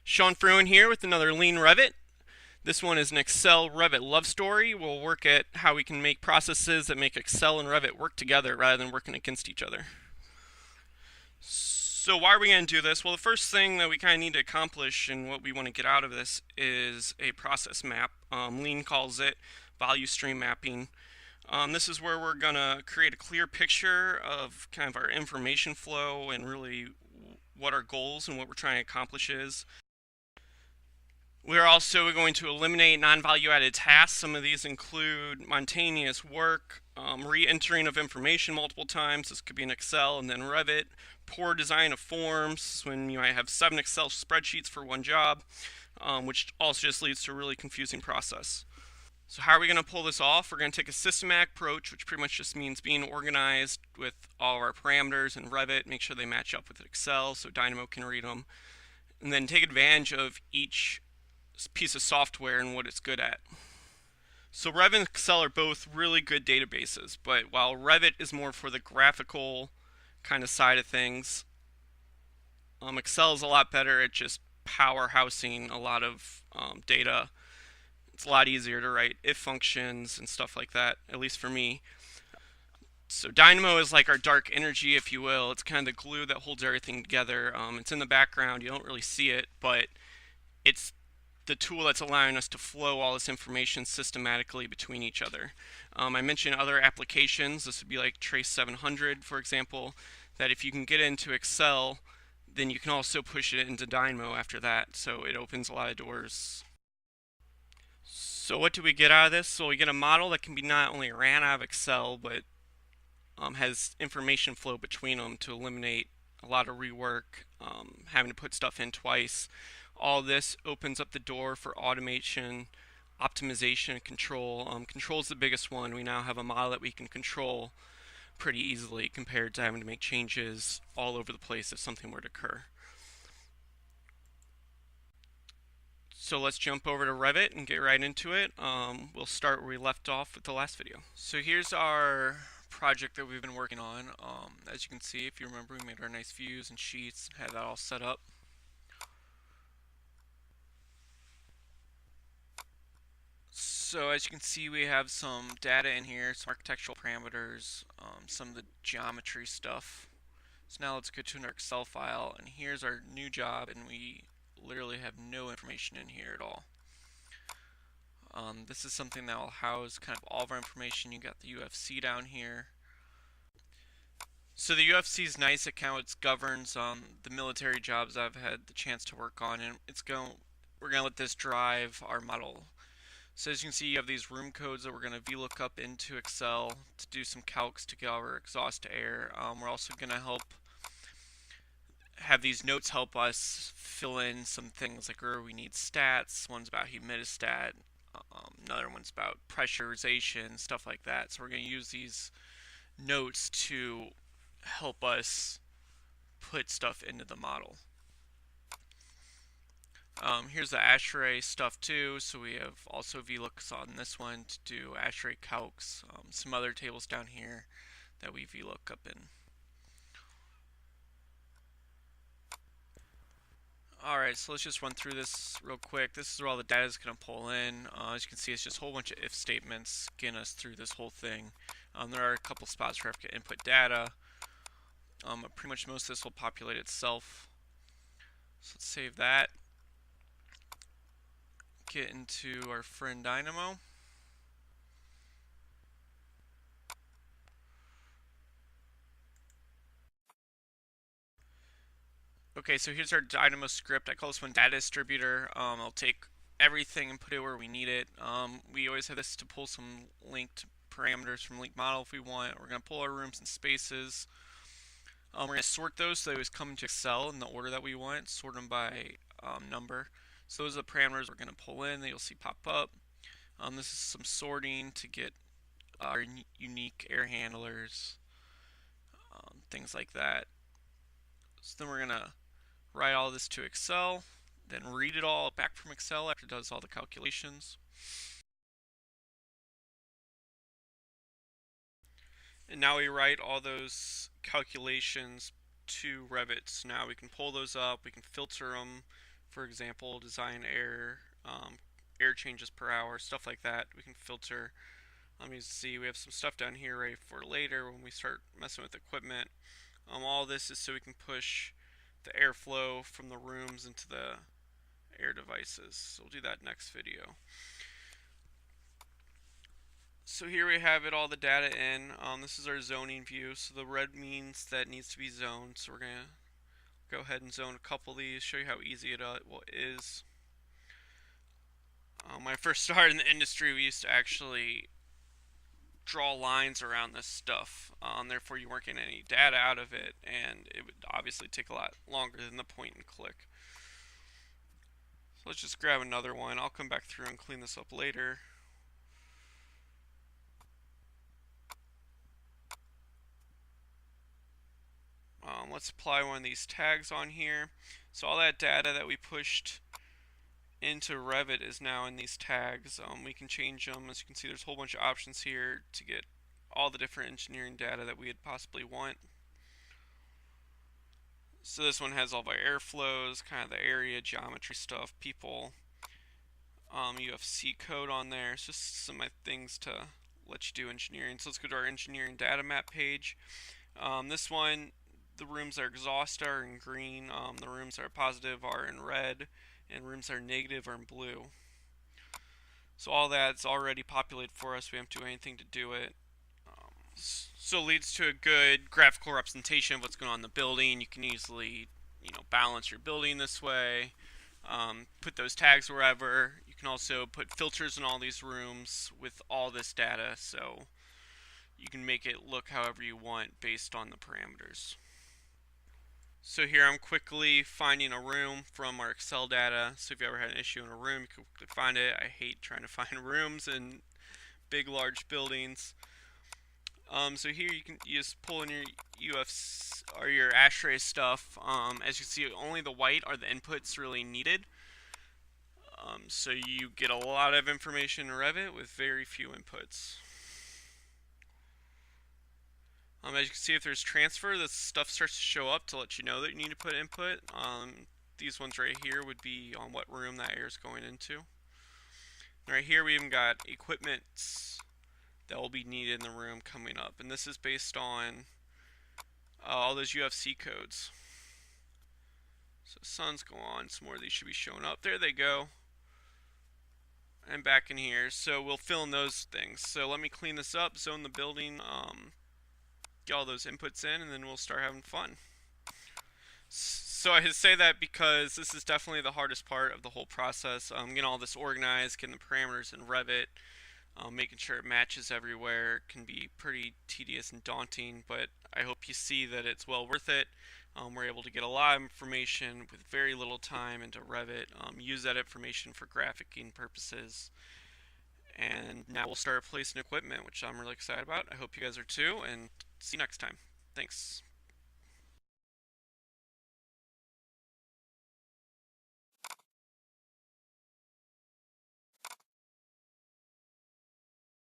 Sean Fruin here with another Leanrevit. This one is an Excel Revit love story. We'll work at how we can make processes that make Excel and Revit work together rather than working against each other. So why are we going to do this? Well, the first thing that we kind of need to accomplish and what we want to get out of this is a process map. Lean calls it value stream mapping. This is where we're going to create a clear picture of kind of our information flow and really what our goals and what we're trying to accomplish is. We're also going to eliminate non-value added tasks. Some of these include spontaneous work, re-entering of information multiple times. This could be in Excel and then Revit. Poor design of forms, when you might have 7 Excel spreadsheets for one job, which also just leads to a really confusing process. So how are we going to pull this off? We're going to take a systematic approach, which pretty much just means being organized with all of our parameters in Revit, make sure they match up with Excel so Dynamo can read them, and then take advantage of each piece of software and what it's good at. So Revit and Excel are both really good databases, but while Revit is more for the graphical kind of side of things, Excel is a lot better at just powerhousing a lot of data. It's a lot easier to write if functions and stuff like that, at least for me. So Dynamo is like our dark energy, if you will. It's kind of the glue that holds everything together. It's in the background, you don't really see it, but it's the tool that's allowing us to flow all this information systematically between each other. I mentioned other applications. This would be like Trace 700, for example, that if you can get into Excel, then you can also push it into Dynamo after that, so it opens a lot of doors. So what do we get out of this? So we get a model that can be not only ran out of Excel, but has information flow between them to eliminate a lot of rework, having to put stuff in twice. All this opens up the door for automation, optimization, and control. Control is the biggest one. We now have a model that we can control pretty easily compared to having to make changes all over the place if something were to occur. So let's jump over to Revit and get right into it. We'll start where we left off with the last video. So here's our project that we've been working on. As you can see, if you remember, we made our nice views and sheets and had that all set up. So as you can see, we have some data in here, some architectural parameters, some of the geometry stuff. So now let's go to an Excel file, and here's our new job, and we literally have no information in here at all. This is something that will house kind of all of our information. You got the UFC down here. So the UFC is nice. It kind of governs the military jobs I've had the chance to work on, and we're gonna let this drive our model. So as you can see, you have these room codes that we're going to VLOOKUP into Excel to do some calcs to get our exhaust air. We're also going to have these notes help us fill in some things like where we need stats. One's about humidistat, another one's about pressurization, stuff like that. So we're going to use these notes to help us put stuff into the model. Here's the ASHRAE stuff too, so we have also VLOOKUPs on this one to do ASHRAE calcs, some other tables down here that we VLOOKUP in. Alright, so let's just run through this real quick. This is where all the data is going to pull in. As you can see, it's just a whole bunch of if statements getting us through this whole thing. There are a couple spots where I have to input data. Pretty much most of this will populate itself. So let's save that. Get into our friend Dynamo. Okay, so here's our Dynamo script. I call this one data distributor. I'll take everything and put it where we need it. We always have this to pull some linked parameters from linked model if we want. We're going to pull our rooms and spaces. We're going to sort those so they always come into Excel in the order that we want, sort them by number. So those are the parameters we're going to pull in that you'll see pop up. This is some sorting to get our unique air handlers, things like that. So then we're going to write all this to Excel, then read it all back from Excel after it does all the calculations. And now we write all those calculations to Revit. So now we can pull those up, we can filter them For example, design air changes per hour, stuff like that. We can filter. Let me see, we have some stuff down here right for later when we start messing with equipment. All this is so we can push the airflow from the rooms into the air devices. So we'll do that next video. So here we have it, all the data in. This is our zoning view. So the red means that it needs to be zoned. So we're going to go ahead and zone a couple of these, show you how easy it is. When I first started in the industry, we used to actually draw lines around this stuff. Therefore, you weren't getting any data out of it, and it would obviously take a lot longer than the point and click. So let's just grab another one. I'll come back through and clean this up later. Let's apply one of these tags on here. So all that data that we pushed into Revit is now in these tags. We can change them. As you can see, there's a whole bunch of options here to get all the different engineering data that we would possibly want. So this one has all of our airflows, kind of the area, geometry stuff, people. You have C code on there. It's just some of my things to let you do engineering. So let's go to our engineering data map page. This one, the rooms that are exhaust are in green, the rooms that are positive are in red, and rooms that are negative are in blue. So all that's already populated for us. We don't have to do anything to do it. So it leads to a good graphical representation of what's going on in the building. You can easily, balance your building this way. Put those tags wherever. You can also put filters in all these rooms with all this data, so you can make it look however you want based on the parameters. So here I'm quickly finding a room from our Excel data. So if you ever had an issue in a room, you can quickly find it. I hate trying to find rooms in big, large buildings. So here you just pull in your UFs or your ASHRAE stuff. As you see, only the white are the inputs really needed. So you get a lot of information in Revit with very few inputs. As you can see, if there's transfer, this stuff starts to show up to let you know that you need to put input. These ones right here would be on what room that air is going into. Right here we even got equipment that will be needed in the room coming up, and this is based on all those UFC codes. So sun's go on, some more of these should be showing up. There they go. And back in here, so we'll fill in those things. So let me clean this up, zone the building, get all those inputs in, and then we'll start having fun. So I say that because this is definitely the hardest part of the whole process. Getting all this organized, getting the parameters in Revit, making sure it matches everywhere can be pretty tedious and daunting, but I hope you see that it's well worth it. We're able to get a lot of information with very little time into Revit, use that information for graphicing purposes, and now we'll start replacing equipment, which I'm really excited about. I hope you guys are too, and see you next time. Thanks.